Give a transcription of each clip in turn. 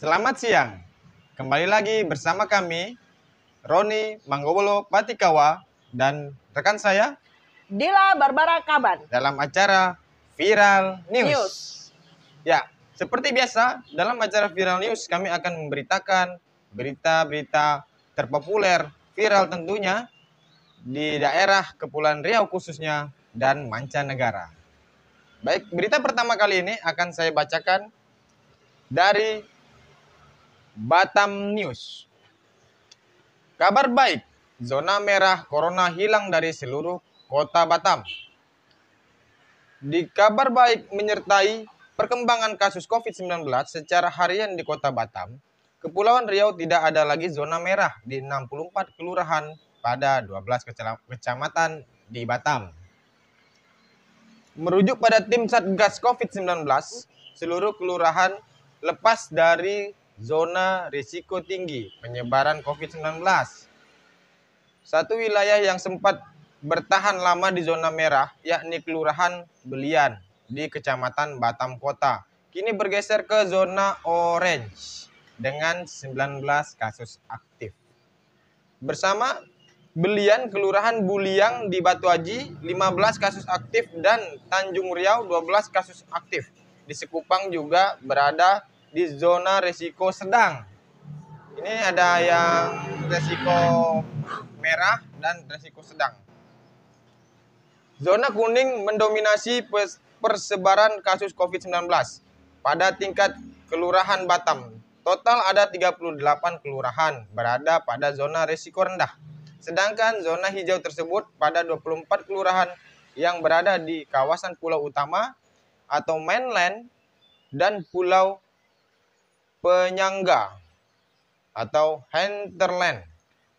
Selamat siang, kembali lagi bersama kami, Roni Manggobolo Patikawa, dan rekan saya, Dila Barbara Kaban, dalam acara Viral News. News. Ya, seperti biasa, dalam acara Viral News kami akan memberitakan berita-berita terpopuler, viral tentunya, di daerah Kepulauan Riau khususnya, dan mancanegara. Baik, berita pertama kali ini akan saya bacakan dari Batam News. Kabar baik, zona merah corona hilang dari seluruh kota Batam. Di kabar baik menyertai perkembangan kasus COVID-19 secara harian di kota Batam, Kepulauan Riau tidak ada lagi zona merah di 64 kelurahan pada 12 kecamatan di Batam. Merujuk pada tim Satgas COVID-19, seluruh kelurahan lepas dari zona risiko tinggi penyebaran COVID-19. Satu wilayah yang sempat bertahan lama di zona merah, yakni Kelurahan Belian di Kecamatan Batam Kota, kini bergeser ke zona orange dengan 19 kasus aktif. Bersama Belian, Kelurahan Buliang di Batu Aji 15 kasus aktif dan Tanjung Riau 12 kasus aktif. Di Sekupang juga berada di zona risiko sedang. Ini ada yang risiko merah dan risiko sedang. Zona kuning mendominasi persebaran kasus COVID-19 pada tingkat kelurahan Batam. Total ada 38 kelurahan berada pada zona risiko rendah. Sedangkan zona hijau tersebut pada 24 kelurahan yang berada di kawasan pulau utama atau mainland dan pulau penyangga atau hinterland.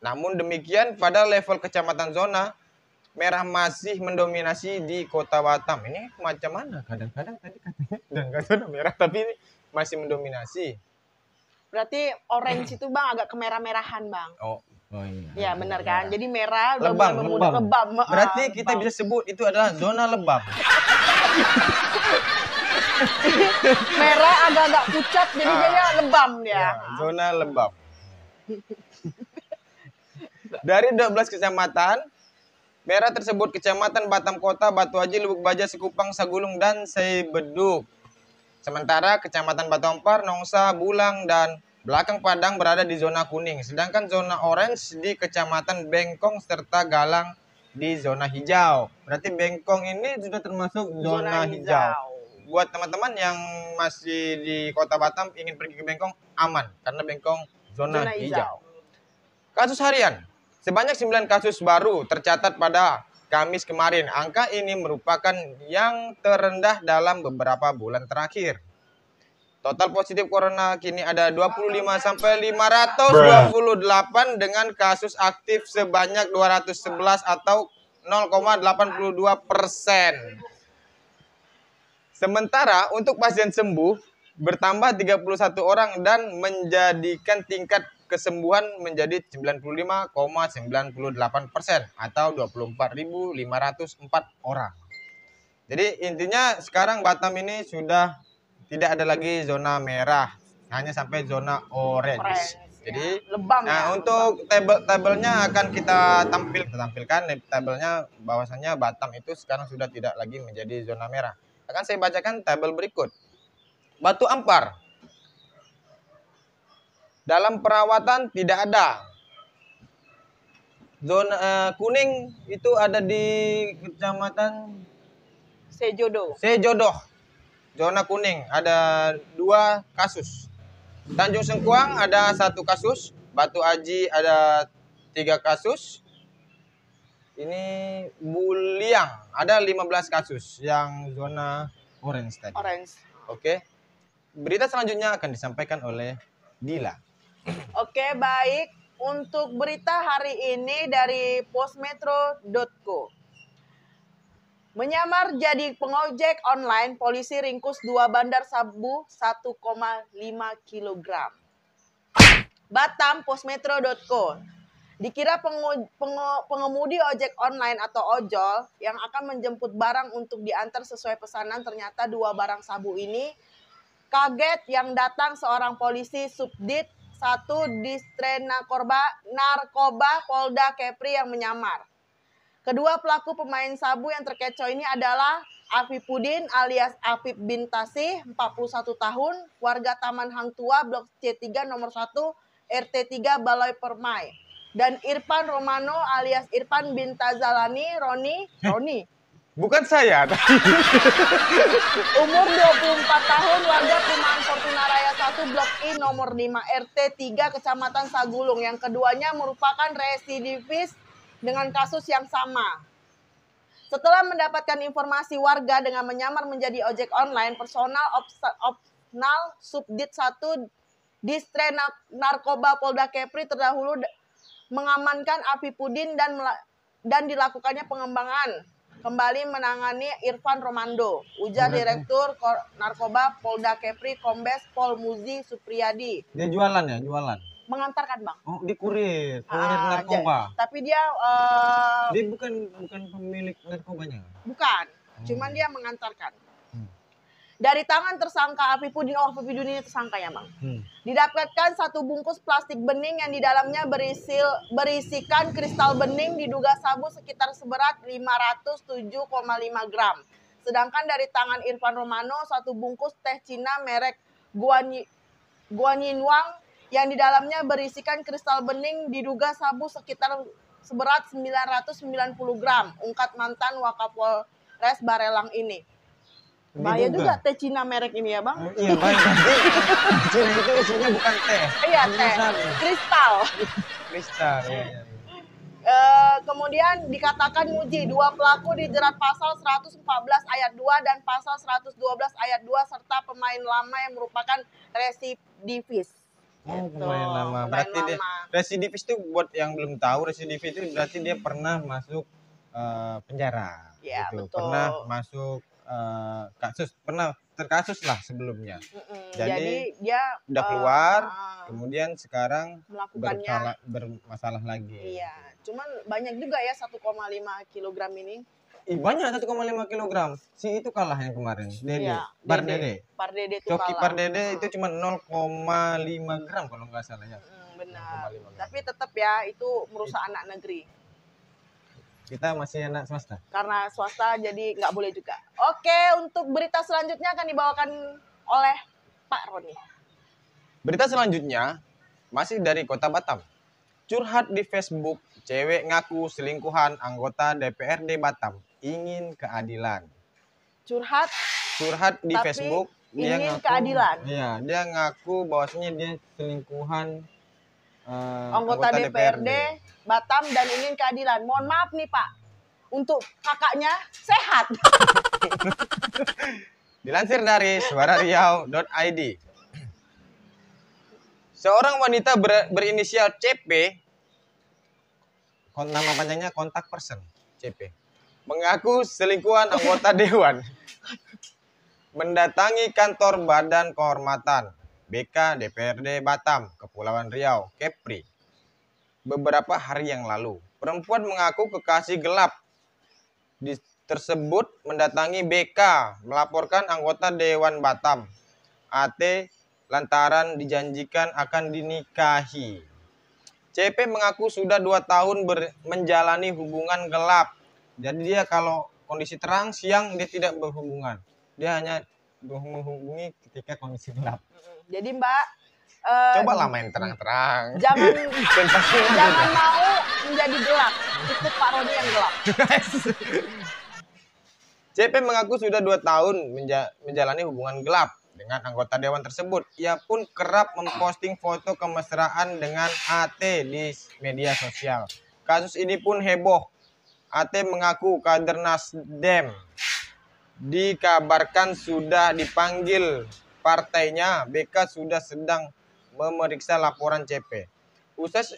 Namun demikian, pada level kecamatan zona merah masih mendominasi di kota Batam. Ini macam mana? Kadang-kadang tadi katanya udah nggak zona merah, tapi ini masih mendominasi. Berarti orange itu bang agak kemerah-merahan bang. Oh iya. Ya benar kan. Jadi merah udah Lebam, mulai memudar lebam. Berarti kita bisa sebut itu adalah zona lebam. Merah agak-agak pucat jadi dia lebam dia. Ya, zona lebam. Dari 12 kecamatan merah tersebut, Kecamatan Batam Kota, Batu Aji, Lubuk Baja, Sekupang, Sagulung, dan Seibeduk. Sementara Kecamatan Batu Ampar, Nongsa, Bulang, dan Belakang Padang berada di zona kuning. Sedangkan zona orange di Kecamatan Bengkong serta Galang di zona hijau. Berarti Bengkong ini sudah termasuk zona hijau. Buat teman-teman yang masih di kota Batam ingin pergi ke Bengkong, aman. Karena Bengkong zona hijau. Kasus harian. Sebanyak 9 kasus baru tercatat pada Kamis kemarin. Angka ini merupakan yang terendah dalam beberapa bulan terakhir. Total positif corona kini ada 25 sampai 528 dengan kasus aktif sebanyak 211 atau 0,82%. Sementara untuk pasien sembuh bertambah 31 orang dan menjadikan tingkat kesembuhan menjadi 95,98% atau 24.504 orang. Jadi intinya sekarang Batam ini sudah tidak ada lagi zona merah, hanya sampai zona orange. Jadi lebam. Nah, untuk tabelnya akan kita tampilkan tabelnya bahwasannya Batam itu sekarang sudah tidak lagi menjadi zona merah. Akan saya bacakan tabel berikut. Batu Ampar. Dalam perawatan tidak ada. Zona kuning itu ada di Kecamatan Sejodo. Zona kuning ada 2 kasus. Tanjung Sengkuang ada 1 kasus. Batu Aji ada 3 kasus. Ini Buliang ada 15 kasus yang zona orange tadi. Oke. Berita selanjutnya akan disampaikan oleh Dila. Oke, baik. Untuk berita hari ini dari postmetro.co. Menyamar jadi pengojek online, polisi ringkus 2 bandar sabu 1,5 kg. Batam, postmetro.co. Dikira pengemudi ojek online atau ojol yang akan menjemput barang untuk diantar sesuai pesanan, ternyata 2 barang sabu ini Kaget yang datang seorang polisi Subdit 1 Distrena Narkoba Polda Kepri yang menyamar. Kedua pelaku pemain sabu yang terkecoh ini adalah Afifuddin alias Afif bin Tasih, 41 tahun, warga Taman Hang Tua, Blok C3 nomor 1, RT 3 Balai Permai. Dan Irfan Romano alias Irfan bin Tazalani, Roni. Bukan saya. Umur 24 tahun, warga Perumahan Fortuna Raya 1, Blok I nomor 5, RT 3 Kecamatan Sagulung. Yang keduanya merupakan residivis dengan kasus yang sama. Setelah mendapatkan informasi warga dengan menyamar menjadi ojek online, personal opsional Subdit 1 Distrena Narkoba Polda Kepri terdahulu mengamankan Afifuddin dan dilakukannya pengembangan kembali menangani Irfan Romando, ujar Direktur Narkoba Polda Kepri Kombes Pol Muzi Supriyadi. Dia jualan ya, jualan. Mengantarkan, Bang. Oh, di kurir narkoba. Tapi dia dia bukan pemilik narkobanya. Bukan, cuman dia mengantarkan. Dari tangan tersangka Afifuddin, Afifuddin ini tersangka ya, Bang. Didapatkan satu bungkus plastik bening yang di dalamnya berisikan kristal bening diduga sabu sekitar seberat 507,5 gram. Sedangkan dari tangan Irfan Romano satu bungkus teh Cina merek Guanyinwang yang di dalamnya berisikan kristal bening diduga sabu sekitar seberat 990 gram. Ungkat mantan Wakapolres Barelang ini. Bahaya juga teh Cina merek ini ya, Bang. Iya, baik. Cina itu isinya bukan teh. Iya, teh. Kristal. Kristal, ya. Kemudian dikatakan Muji, dua pelaku dijerat pasal 114 ayat 2 dan pasal 112 ayat 2 serta pemain lama yang merupakan residivis. Oh, pemain lama. Berarti dia residivis itu buat yang belum tahu, residivis itu berarti dia pernah masuk penjara. Ya, gitu. betul. Pernah masuk pernah terkasus lah sebelumnya. Jadi dia udah keluar, kemudian sekarang melakukannya bermasalah lagi. Iya, cuman banyak juga ya 1,5 kilogram ini. Banyak 1,5 kilogram. Si itu kalah yang kemarin. Dede. Iya, Pardede itu Coki kalah. Pardede itu cuma 0,5 gram kalau nggak salah ya. Benar. Tapi tetap ya itu merusak anak negeri. Kita masih anak swasta. Karena swasta jadi nggak boleh juga. Oke, untuk berita selanjutnya akan dibawakan oleh Pak Roni. Berita selanjutnya masih dari Kota Batam. Curhat di Facebook, cewek ngaku selingkuhan anggota DPRD Batam ingin keadilan. Curhat di Facebook, dia ingin ngaku keadilan. Iya, dia ngaku bahwasanya dia selingkuhan anggota DPRD Batam dan ingin keadilan. Mohon maaf nih Pak, untuk kakaknya sehat. Dilansir dari suarariau.id. Seorang wanita berinisial CP, nama panjangnya kontak person, CP, mengaku selingkuhan anggota dewan mendatangi kantor Badan Kehormatan BK DPRD Batam, Kepulauan Riau, Kepri, beberapa hari yang lalu. Perempuan mengaku kekasih gelap tersebut mendatangi BK melaporkan anggota Dewan Batam, AT, lantaran dijanjikan akan dinikahi. CP mengaku sudah 2 tahun menjalani hubungan gelap. Jadi dia kalau kondisi terang, siang dia tidak berhubungan. Dia hanya menghubungi ketika kondisi gelap. Jadi Mbak, cobalah main terang-terang. Jangan mau menjadi gelap. Cukup Pak Roni yang gelap. CP mengaku sudah 2 tahun menjalani hubungan gelap dengan anggota dewan tersebut. Ia pun kerap memposting foto kemesraan dengan AT di media sosial. Kasus ini pun heboh. AT mengaku kader Nasdem dikabarkan sudah dipanggil partainya. BK sudah sedang memeriksa laporan CP.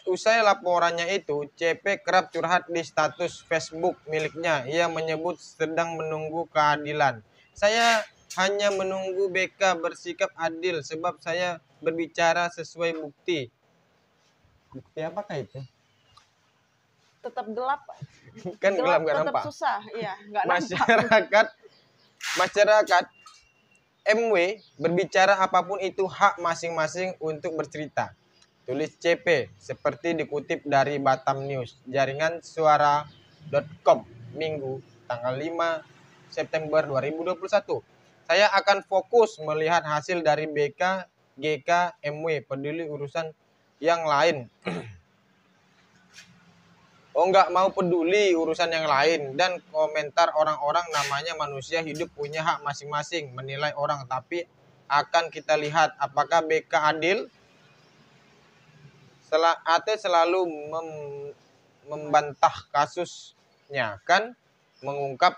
Usai laporannya itu, CP kerap curhat di status Facebook miliknya. Ia menyebut sedang menunggu keadilan. Saya hanya menunggu BK bersikap adil sebab saya berbicara sesuai bukti. Bukti apakah itu? Tetap gelap. Kan gelap nggak nampak. Tetap susah, iya, nggak nampak. Masyarakat MW berbicara apapun itu hak masing-masing untuk bercerita. Tulis CP seperti dikutip dari Batam News, jaringan suara.com, Minggu, tanggal 5 September 2021. Saya akan fokus melihat hasil dari BK, GK, MW, peduli urusan yang lain. Oh, nggak mau peduli urusan yang lain. Dan komentar orang-orang, namanya manusia hidup punya hak masing-masing menilai orang. Tapi akan kita lihat apakah BK adil. AT selalu membantah kasusnya, kan, mengungkap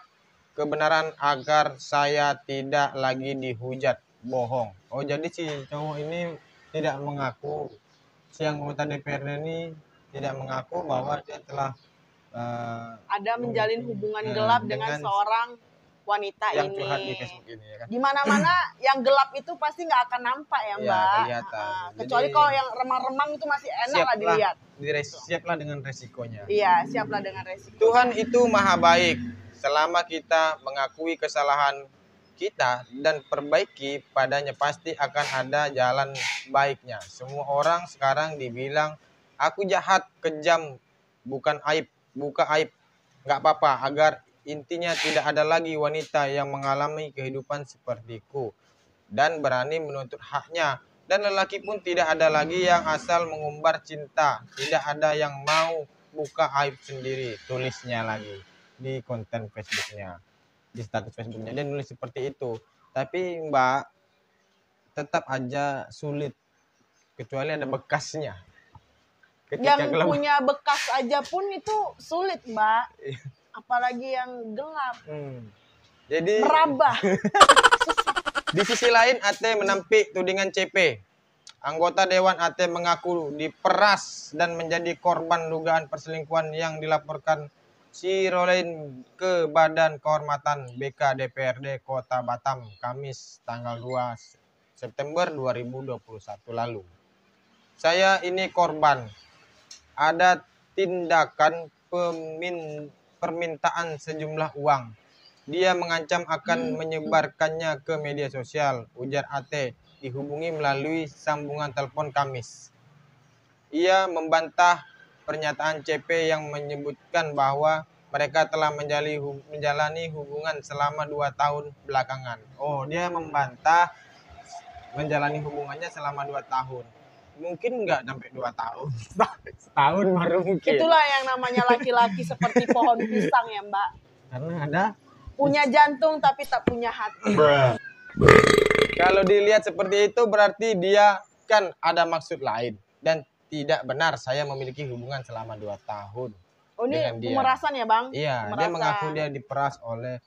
kebenaran agar saya tidak lagi dihujat bohong. Oh, jadi si cowok ini tidak mengaku, si anggota DPRD ini tidak mengaku bahwa dia telah ada menjalin hubungan gelap dengan seorang wanita yang curhat di ini. Facebook ini, ya kan? Di mana-mana yang gelap itu pasti nggak akan nampak ya, Mbak. Kelihatan. Kecuali Jadi, kalau yang remang-remang itu masih enak lah dilihat. Siaplah dengan resikonya. Iya, siaplah dengan resiko. Tuhan itu maha baik. Selama kita mengakui kesalahan kita dan perbaiki padanya, pasti akan ada jalan baiknya. Semua orang sekarang dibilang aku jahat, kejam, buka aib. Nggak apa-apa, agar intinya tidak ada lagi wanita yang mengalami kehidupan sepertiku dan berani menuntut haknya. Dan lelaki pun tidak ada lagi yang asal mengumbar cinta. Tidak ada yang mau buka aib sendiri. Tulisnya lagi di konten Facebooknya, di status Facebooknya. Dia nulis seperti itu. Tapi Mbak, tetap aja sulit. Kecuali ada bekasnya. Ketika yang punya bekas aja pun itu sulit, Mbak. Apalagi yang gelap. Jadi merabah. Di sisi lain, AT menampik tudingan CP. Anggota Dewan AT mengaku diperas dan menjadi korban dugaan perselingkuhan yang dilaporkan si Rolein ke Badan Kehormatan BK DPRD Kota Batam, Kamis tanggal 2 September 2021 lalu. Saya ini korban. Ada tindakan permintaan sejumlah uang. Dia mengancam akan menyebarkannya ke media sosial, ujar AT, dihubungi melalui sambungan telepon Kamis. Ia membantah pernyataan CP yang menyebutkan bahwa mereka telah menjalani hubungan selama 2 tahun belakangan. Oh, dia membantah menjalani hubungannya selama 2 tahun. Mungkin nggak sampai 2 tahun. Setahun baru mungkin. Itulah yang namanya laki-laki seperti pohon pisang ya, Mbak. Karena ada punya jantung tapi tak punya hati. Kalau dilihat seperti itu berarti dia kan ada maksud lain. Dan tidak benar saya memiliki hubungan selama 2 tahun. Oh, ini pemerasan ya, Bang? Iya, dia mengaku dia diperas oleh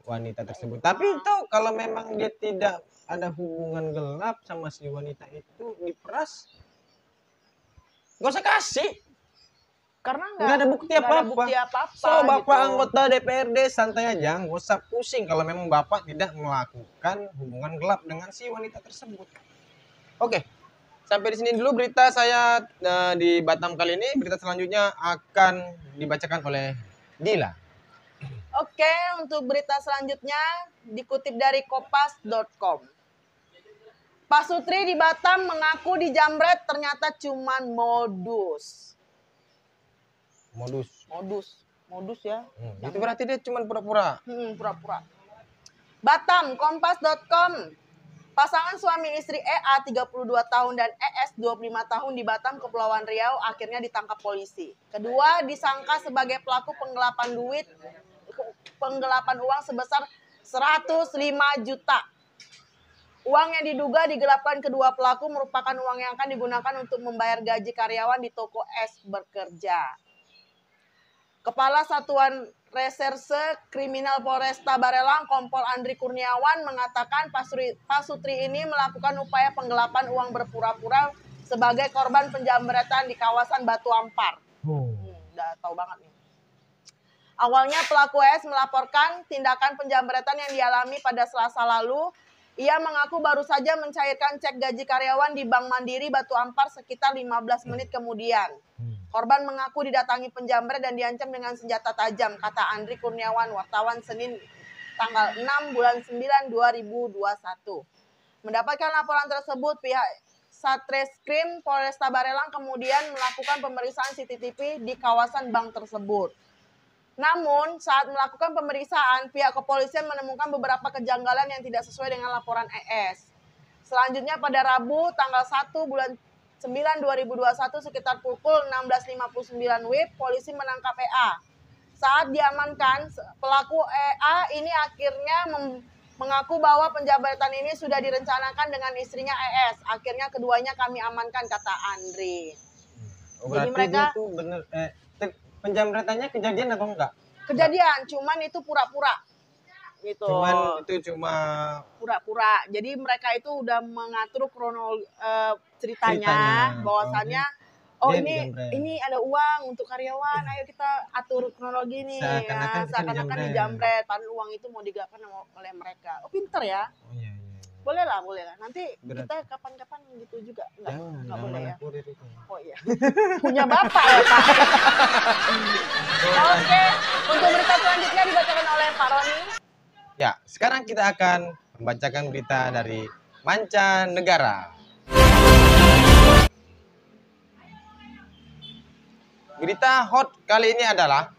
wanita tersebut. Tapi itu kalau memang dia tidak ada hubungan gelap sama si wanita itu, diperas, nggak usah kasih. Karena nggak ada bukti apa-apa. So, Bapak gitu. Anggota DPRD santai aja, nggak usah pusing kalau memang Bapak tidak melakukan hubungan gelap dengan si wanita tersebut. Oke, sampai di sini dulu berita saya di Batam kali ini. Berita selanjutnya akan dibacakan oleh Dila. Oke, untuk berita selanjutnya dikutip dari kopas.com. Pak Sutri di Batam mengaku dijamret ternyata cuman modus. Modus ya. Itu berarti dia cuma pura-pura. Pura-pura. Batam, kompas.com. Pasangan suami istri EA 32 tahun dan ES 25 tahun di Batam, Kepulauan Riau akhirnya ditangkap polisi. Kedua disangka sebagai pelaku penggelapan uang sebesar 105 juta. Uang yang diduga digelapkan kedua pelaku merupakan uang yang akan digunakan untuk membayar gaji karyawan di toko es bekerja. Kepala Satuan Reserse Kriminal Polresta Barelang, Kompol Andri Kurniawan, mengatakan Pak Sutri ini melakukan upaya penggelapan uang berpura-pura sebagai korban penjamretan di kawasan Batu Ampar. Udah tahu banget nih. Awalnya pelaku es melaporkan tindakan penjamretan yang dialami pada Selasa lalu. Ia mengaku baru saja mencairkan cek gaji karyawan di Bank Mandiri Batu Ampar sekitar 15 menit kemudian. Korban mengaku didatangi penjamret dan diancam dengan senjata tajam, kata Andri Kurniawan, wartawan Senin tanggal 6 bulan 9 2021. Mendapatkan laporan tersebut, pihak Satreskrim Polresta Barelang kemudian melakukan pemeriksaan CCTV di kawasan bank tersebut. Namun, saat melakukan pemeriksaan, pihak kepolisian menemukan beberapa kejanggalan yang tidak sesuai dengan laporan ES. Selanjutnya pada Rabu tanggal 1 bulan 9 2021 sekitar pukul 16.59 WIB, polisi menangkap EA. Saat diamankan, pelaku EA ini akhirnya mengaku bahwa penjabretan ini sudah direncanakan dengan istrinya ES. Akhirnya keduanya kami amankan, kata Andre. Oh, Jadi berarti mereka dia tuh bener penjamretannya kejadian atau enggak? kejadian, cuman itu pura-pura. Gitu. Cuman itu cuma pura-pura. Jadi mereka itu udah mengatur ceritanya bahwasannya ini ada uang untuk karyawan, ayo kita atur kronologi nih. Seakan-akan dijamret, padahal uang itu mau digelapkan oleh mereka. Oh, pinter ya. Oh, iya. Boleh lah. Nanti kita kapan-kapan gitu juga. Enggak boleh ya. Oh iya. Punya bapak ya, Pak. Oke, untuk berita selanjutnya dibacakan oleh Pak Roni. Ya, sekarang kita akan membacakan berita dari mancanegara. Berita hot kali ini adalah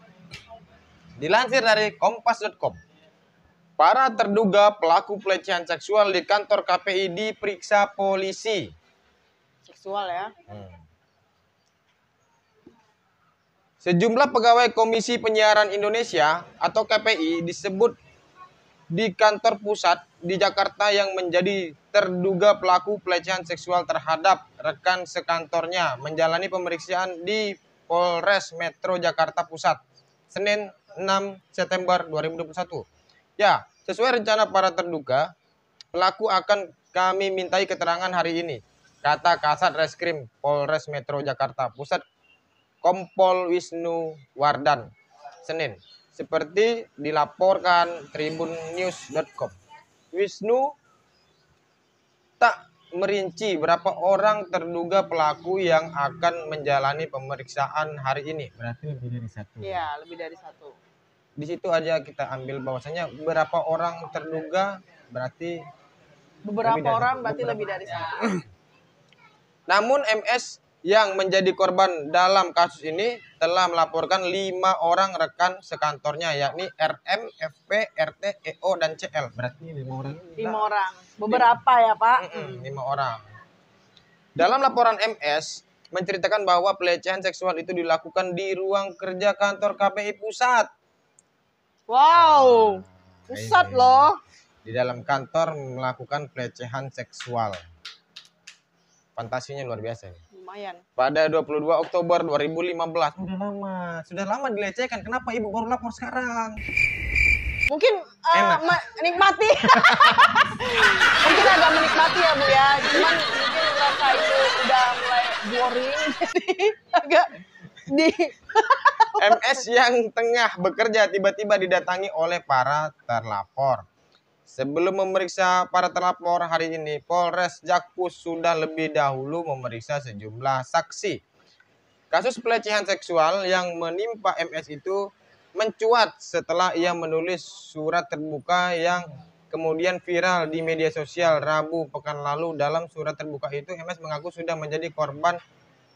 dilansir dari kompas.com. Para terduga pelaku pelecehan seksual di kantor KPI diperiksa polisi. Seksual ya. Sejumlah pegawai Komisi Penyiaran Indonesia atau KPI disebut di kantor pusat di Jakarta yang menjadi terduga pelaku pelecehan seksual terhadap rekan sekantornya menjalani pemeriksaan di Polres Metro Jakarta Pusat Senin 6 September 2021. Ya, sesuai rencana para terduga, pelaku akan kami mintai keterangan hari ini, kata Kasat Reskrim Polres Metro Jakarta Pusat Kompol Wisnu Wardan Senin. Seperti dilaporkan tribunnews.com. Wisnu tak merinci berapa orang terduga pelaku yang akan menjalani pemeriksaan hari ini. Berarti lebih dari satu. Iya, lebih dari satu. Di situ aja kita ambil bahwasanya berapa orang terduga berarti beberapa orang berarti lebih dari satu. Namun MS yang menjadi korban dalam kasus ini telah melaporkan 5 orang rekan sekantornya, yakni RM, FP, RT, EO, dan CL. Berarti 5 orang. 5 orang. Beberapa ya, Pak? 5 orang. Dalam laporan MS menceritakan bahwa pelecehan seksual itu dilakukan di ruang kerja kantor KPI Pusat. Wow, pusat loh. Di dalam kantor melakukan pelecehan seksual. Fantasinya luar biasa nih. Lumayan. Pada 22 Oktober 2015. Sudah lama dilecehkan. Kenapa ibu baru lapor sekarang? Mungkin menikmati. Mungkin agak menikmati ya, Bu ya. Cuman mungkin merasa itu udah mulai boring. Jadi agak MS yang tengah bekerja tiba-tiba didatangi oleh para terlapor. Sebelum memeriksa para terlapor hari ini, Polres Jakpus sudah lebih dahulu memeriksa sejumlah saksi. Kasus pelecehan seksual yang menimpa MS itu mencuat setelah ia menulis surat terbuka yang kemudian viral di media sosial Rabu pekan lalu. Dalam surat terbuka itu, MS mengaku sudah menjadi korban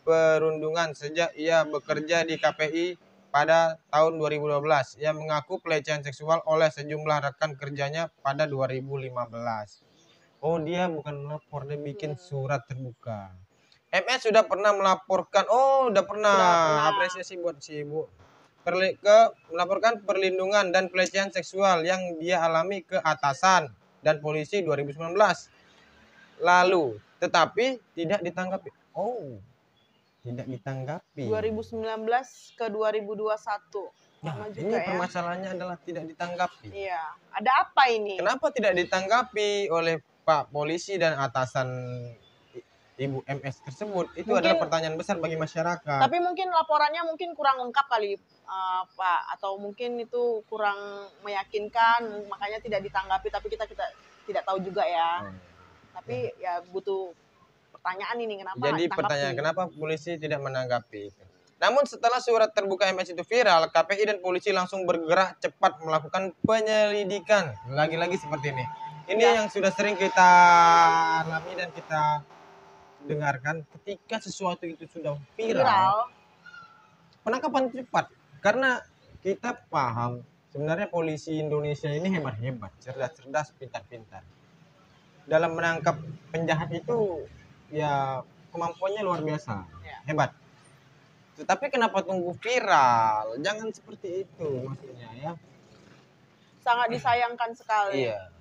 perundungan sejak ia bekerja di KPI pada tahun 2012. Ia mengaku pelecehan seksual oleh sejumlah rekan kerjanya pada 2015. Oh, dia bukan melapor, dia bikin surat terbuka. MS sudah pernah melaporkan, apresiasi buat si ibu. Melaporkan perlindungan dan pelecehan seksual yang dia alami ke atasan dan polisi 2019 lalu, tetapi tidak ditanggapi. Oh, tidak ditanggapi. 2019 ke 2021. Nah, ini permasalahannya adalah tidak ditanggapi. Iya. Ada apa ini? Kenapa tidak ditanggapi oleh Pak Polisi dan atasan Ibu MS tersebut? Itu mungkin adalah pertanyaan besar bagi masyarakat. Tapi mungkin laporannya mungkin kurang lengkap kali, Pak. Atau mungkin itu kurang meyakinkan, makanya tidak ditanggapi. Tapi kita tidak tahu juga ya. Tapi ya butuh pertanyaan ini, kenapa? Jadi pertanyaan kenapa polisi tidak menanggapi itu. Namun setelah surat terbuka MS itu viral, KPI dan polisi langsung bergerak cepat melakukan penyelidikan. Lagi-lagi seperti ini. Ini yang sudah sering kita alami dan kita dengarkan, ketika sesuatu itu sudah viral, penangkapan cepat. Karena kita paham sebenarnya polisi Indonesia ini hebat-hebat, cerdas-cerdas, pintar-pintar. Dalam menangkap penjahat itu ya kemampuannya luar biasa, hebat. Tetapi kenapa tunggu viral? Jangan seperti itu maksudnya ya. Sangat disayangkan sekali. Iya.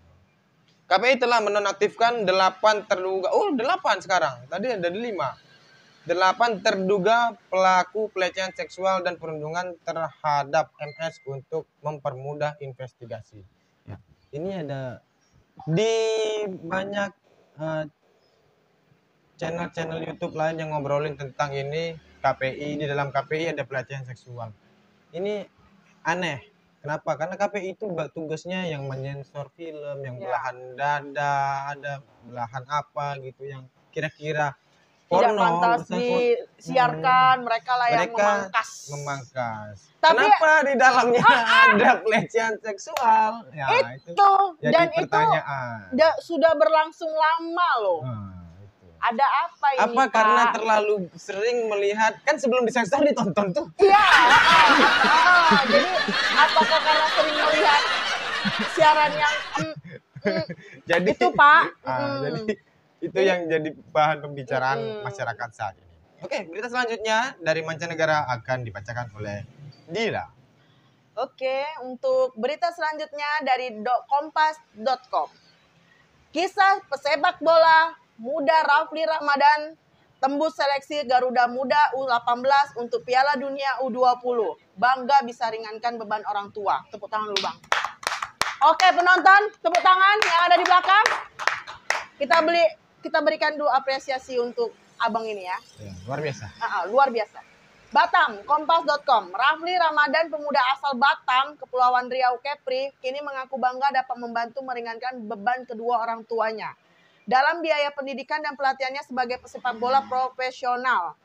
KPI telah menonaktifkan 8 terduga. Oh, 8 sekarang. Tadi ada 5. 8 terduga pelaku pelecehan seksual dan perundungan terhadap MS untuk mempermudah investigasi. Ya. Ini ada di banyak channel-channel YouTube lain yang ngobrolin tentang ini. KPI, di dalam KPI ada pelecehan seksual. Ini aneh. Kenapa? Karena KPI itu tugasnya yang menyensor film, yang belahan dada, ada belahan apa gitu yang kira-kira tidak porno, pantas disiarkan, mereka lah yang memangkas. Tapi kenapa di dalamnya ada pelecehan seksual? Ya, itu jadi dan pertanyaan. Itu sudah berlangsung lama loh. Ada apa ini, apa Pak? Karena terlalu sering melihat, kan sebelum disensor ditonton tuh. Iya. Jadi apakah karena sering melihat siaran yang jadi itu Pak? Jadi itu yang jadi bahan pembicaraan masyarakat saat ini. Oke, berita selanjutnya dari mancanegara akan dibacakan oleh Dila. Oke, untuk berita selanjutnya dari kompas.com. Kisah pesepak bola muda Rafli Ramadan tembus seleksi Garuda Muda U18 untuk Piala Dunia U20. Bangga bisa ringankan beban orang tua. Tepuk tangan dulu, Bang. Oke, penonton, tepuk tangan yang ada di belakang. Kita berikan dulu apresiasi untuk abang ini ya. Luar biasa. Luar biasa. Batam, kompas.com. Rafli Ramadan, pemuda asal Batam, Kepulauan Riau Kepri, kini mengaku bangga dapat membantu meringankan beban kedua orang tuanya dalam biaya pendidikan dan pelatihannya sebagai pesepak bola profesional.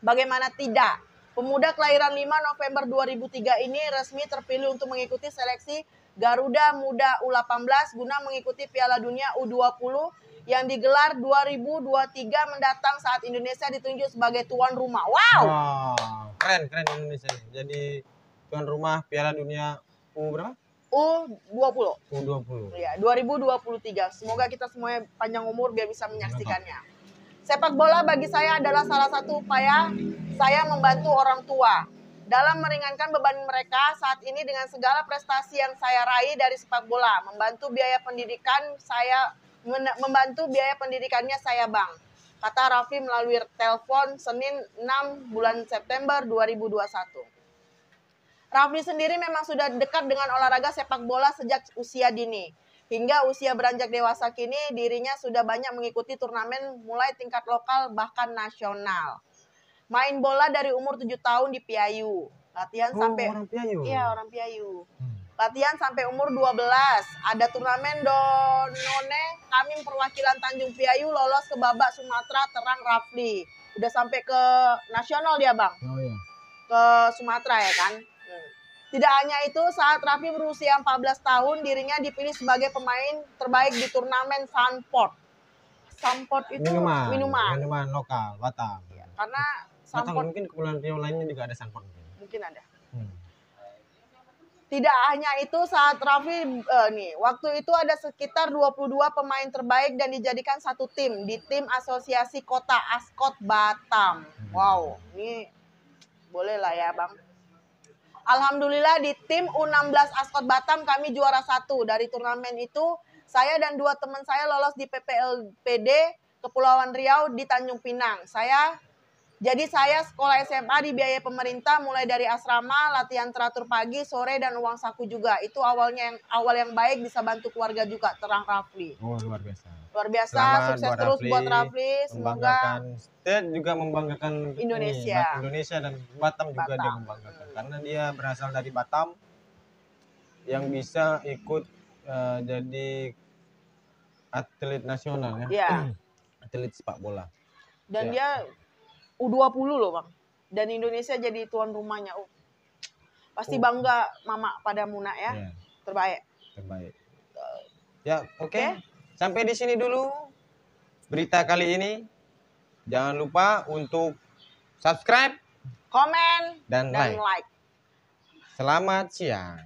Bagaimana tidak? Pemuda kelahiran 5 November 2003 ini resmi terpilih untuk mengikuti seleksi Garuda Muda U18 guna mengikuti Piala Dunia U20 yang digelar 2023 mendatang saat Indonesia ditunjuk sebagai tuan rumah. Wow! Keren Indonesia. Jadi tuan rumah Piala Dunia berapa? U20. Ya, 2023. Semoga kita semuanya panjang umur biar bisa menyaksikannya. Sepak bola bagi saya adalah salah satu upaya saya membantu orang tua dalam meringankan beban mereka saat ini dengan segala prestasi yang saya raih dari sepak bola, membantu biaya pendidikannya saya, Bang. Kata Rafli melalui telepon Senin 6 bulan September 2021. Rafli sendiri memang sudah dekat dengan olahraga sepak bola sejak usia dini. Hingga usia beranjak dewasa kini, dirinya sudah banyak mengikuti turnamen mulai tingkat lokal bahkan nasional. Main bola dari umur 7 tahun di Piayu. Latihan sampai orang Piayu. Iya, orang Piayu. Latihan sampai umur 12. Ada turnamen Donone, kami perwakilan Tanjung Piayu lolos ke babak Sumatera Terang Rafli. Udah sampai ke nasional dia, Bang. Oh iya. Ke Sumatera ya kan. Tidak hanya itu, saat Rafli berusia 14 tahun, dirinya dipilih sebagai pemain terbaik di turnamen Sunport. Sunport itu minuman lokal Batam. Ya, karena Sunport mungkin kepulauan Riau lainnya juga ada Sunport. Mungkin ada. Tidak hanya itu, saat Rafli waktu itu ada sekitar 22 pemain terbaik dan dijadikan satu tim di tim Asosiasi Kota Ascot Batam. Wow, ini boleh lah ya, Bang. Alhamdulillah di tim U16 Ascot Batam kami juara 1. Dari turnamen itu, saya dan 2 teman saya lolos di PPLPD Kepulauan Riau di Tanjung Pinang. Saya sekolah SMA dibiayai pemerintah mulai dari asrama, latihan teratur pagi, sore, dan uang saku juga. Itu awal yang baik bisa bantu keluarga juga, terang Rafli. Oh, luar biasa. Luar biasa, sukses terus buat Rafli. Semoga dia juga membanggakan Indonesia dan Batam juga dia membanggakan. Karena dia berasal dari Batam yang bisa ikut jadi atlet nasional ya. Iya. Atlet sepak bola. Dan dia U20 loh, Bang. Dan Indonesia jadi tuan rumahnya. Pasti bangga Mama pada Muna ya. Iya. Terbaik. Terbaik. Ya, oke. Oke. Sampai di sini dulu berita kali ini. Jangan lupa untuk subscribe Komen dan like. like. Selamat siang.